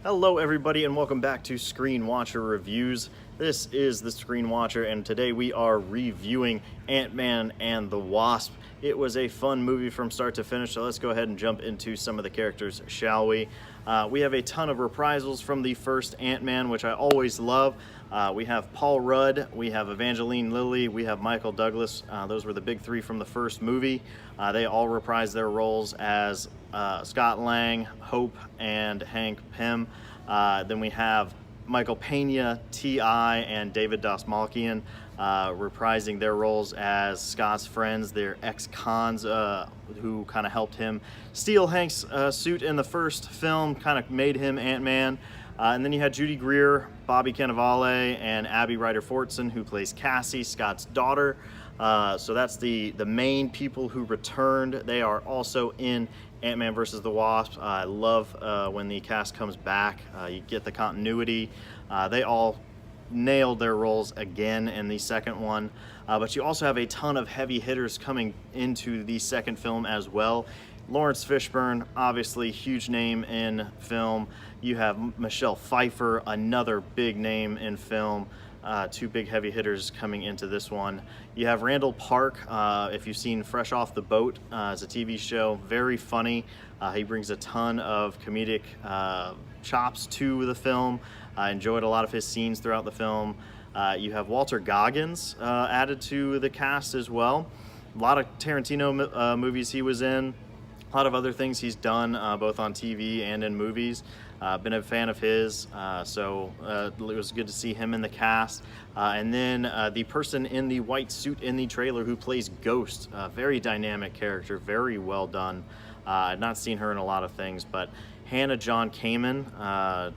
Hello everybody and welcome back to Screen Watcher Reviews. This is the Screen Watcher and today we are reviewing Ant-Man and the Wasp. It was a fun movie from start to finish, so let's go ahead and jump into some of the characters, shall we? We have a ton of reprisals from the first Ant-Man, which I always love. We have Paul Rudd, we have Evangeline Lilly, we have Michael Douglas. Those were the big three from the first movie. They all reprised their roles as Scott Lang, Hope, and Hank Pym. Then we have Michael Pena, T.I., and David Dastmalchian reprising their roles as Scott's friends, their ex-cons who kind of helped him steal Hank's suit in the first film, kind of made him Ant-Man. And then you had Judy Greer, Bobby Cannavale, and Abby Ryder-Fortson, who plays Cassie, Scott's daughter. So that's the main people who returned. They are also in Ant-Man vs. the Wasp. I love when the cast comes back. You get the continuity. They all nailed their roles again in the second one. But you also have a ton of heavy hitters coming into the second film as well. Lawrence Fishburne, obviously huge name in film. You have Michelle Pfeiffer, another big name in film. Two big heavy hitters coming into this one. You have Randall Park, if you've seen Fresh Off the Boat as a TV show, very funny. He brings a ton of comedic chops to the film. I enjoyed a lot of his scenes throughout the film. You have Walter Goggins added to the cast as well. A lot of Tarantino movies he was in. A lot of other things he's done, both on TV and in movies. Been a fan of his, so it was good to see him in the cast. And then the person in the white suit in the trailer who plays Ghost, very dynamic character, very well done. I've not seen her in a lot of things, but Hannah John Kamen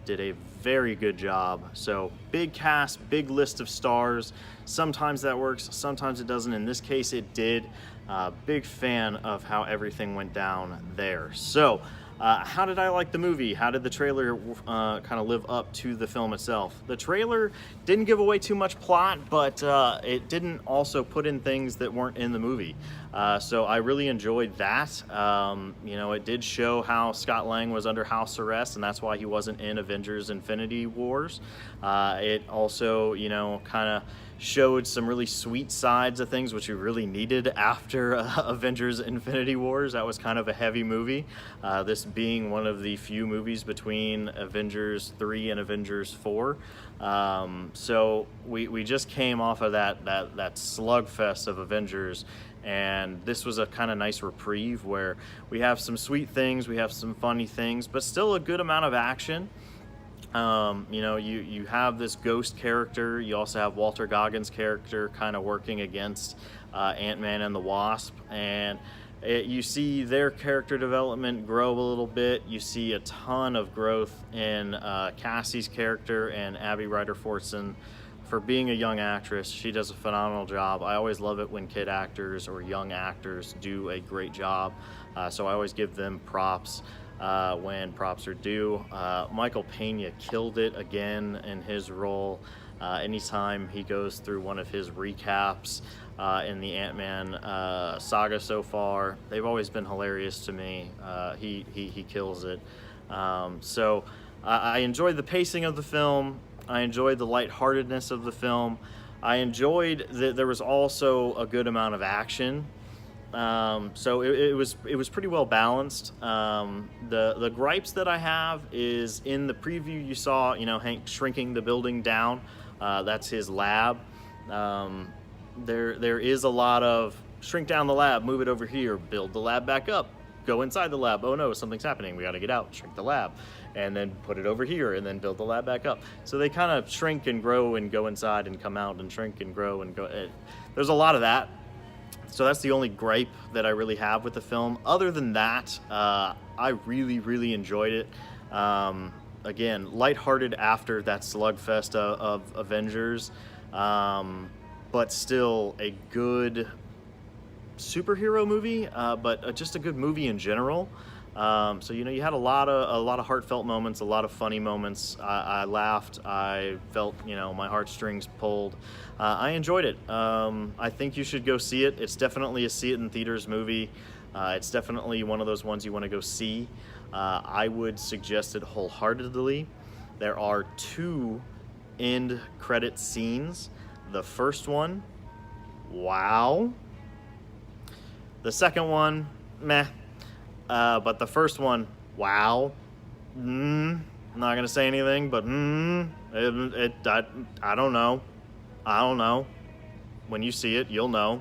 did a very good job. So big cast, big list of stars. Sometimes that works, sometimes it doesn't. In this case, it did. Big fan of how everything went down there. So, how did I like the movie? How did the trailer kind of live up to the film itself? The trailer didn't give away too much plot, but it didn't also put in things that weren't in the movie. So I really enjoyed that. You know, it did show how Scott Lang was under house arrest, and that's why he wasn't in Avengers Infinity Wars. It also, you know, kind of showed some really sweet sides of things, which we really needed after Avengers Infinity Wars. That was kind of a heavy movie. This being one of the few movies between Avengers 3 and Avengers 4. So we just came off of that slugfest of Avengers, and this was a kind of nice reprieve where we have some sweet things, we have some funny things, but still a good amount of action. You know, you have this Ghost character. You also have Walter Goggins' character kind of working against Ant-Man and the Wasp, and you see their character development grow a little bit. You see a ton of growth in Cassie's character and Abby Ryder-Fortson. For being a young actress, she does a phenomenal job. I always love it when kid actors or young actors do a great job, so I always give them props when props are due. Michael Pena killed it again in his role. Anytime he goes through one of his recaps in the Ant-Man saga so far, they've always been hilarious to me. He kills it. So I enjoyed the pacing of the film. I enjoyed the lightheartedness of the film. I enjoyed that there was also a good amount of action. So it was pretty well balanced. The gripes that I have is in the preview you saw, you know, Hank shrinking the building down. That's his lab. There is a lot of shrink down the lab, move it over here, build the lab back up, go inside the lab. Oh no, something's happening. We got to get out, shrink the lab, and then put it over here, and then build the lab back up. So they kind of shrink and grow and go inside and come out and shrink and grow and go. There's a lot of that. So that's the only gripe that I really have with the film. Other than that, I really enjoyed it. Again, lighthearted after that slugfest of Avengers, but still a good superhero movie, but just a good movie in general. So you know, you had a lot of heartfelt moments, a lot of funny moments. I laughed. I felt, you know, my heartstrings pulled. I enjoyed it. I think you should go see it. It's definitely a see it in theaters movie. It's definitely one of those ones you want to go see. I would suggest it wholeheartedly. There are 2 end credit scenes. The first one, wow. The second one, meh. But the first one, wow. I'm not gonna say anything, but I don't know. I don't know. When you see it, you'll know.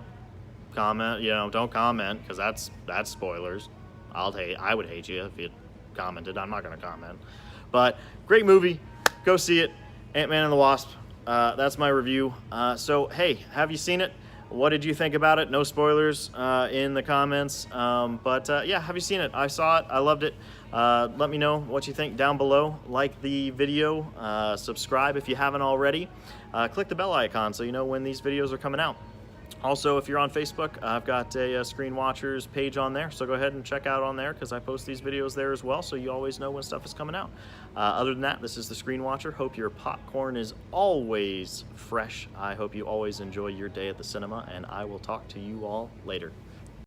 Comment, don't comment, because that's spoilers. I would hate you if you commented. I'm not gonna comment. But great movie. Go see it. Ant-Man and the Wasp. That's my review. So hey, have you seen it? What did you think about it? No spoilers in the comments. Yeah, have you seen it? I saw it. I loved it. Let me know what you think down below. Like the video. Subscribe if you haven't already. Click the bell icon so you know when these videos are coming out. Also, if you're on Facebook, I've got a Screen Watchers page on there, so go ahead and check out on there because I post these videos there as well, so you always know when stuff is coming out. Other than that, this is the Screen Watcher. Hope your popcorn is always fresh. I hope you always enjoy your day at the cinema, and I will talk to you all later.